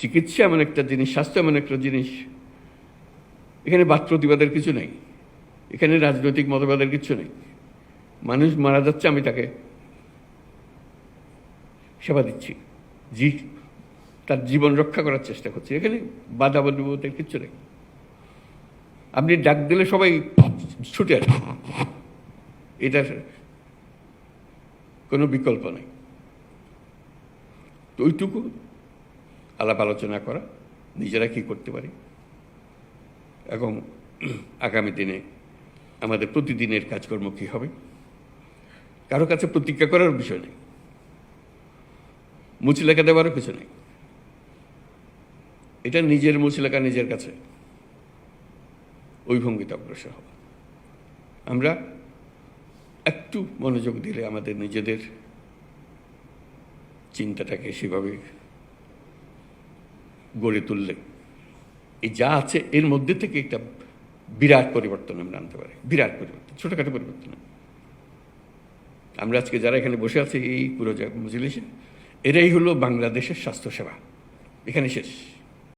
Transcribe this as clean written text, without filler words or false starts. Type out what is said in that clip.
চিকিৎসা এমন একটা জিনিস, স্বাস্থ্য এমন একটা জিনিস, এখানে বাদ প্রতিবাদের কিছু নেই, এখানে রাজনৈতিক মতবাদের কিছু নেই। মানুষ মারা যাচ্ছে, আমি তাকে সেবা দিচ্ছি, তার জীবন রক্ষা করার চেষ্টা করছি, এখানে বাধা বলতে কিচ্ছু নেই। আপনি ডাক দিলে সবাই ছুটে আসবে, এটার কোনো বিকল্প নেই। তো ওইটুকু আলাপ আলোচনা করা, নিজেরা কী করতে পারি, এবং আগামী দিনে আমাদের প্রতিদিনের কাজকর্ম কী হবে, কারো কাছে প্রতিজ্ঞা করার বিষয় নেই, মুচলেখা দেওয়ারও কিছু নেই। এটা নিজের মুচলেখা নিজের কাছে, ওই ভঙ্গিতে অগ্রসর হব। আমরা একটু মনোযোগ দিলে, আমাদের নিজেদের চিন্তাটাকে সেভাবে গড়ে তুললে, এই যা আছে এর মধ্যে থেকে একটা বিরাট পরিবর্তন আমরা আনতে পারি। বিরাট পরিবর্তন, ছোটোখাটো পরিবর্তন। আমরা আজকে যারা এখানে বসে আছি এই পুরো মজলিসে, এরাই হলো বাংলাদেশের স্বাস্থ্যসেবা, এখানে শেষ।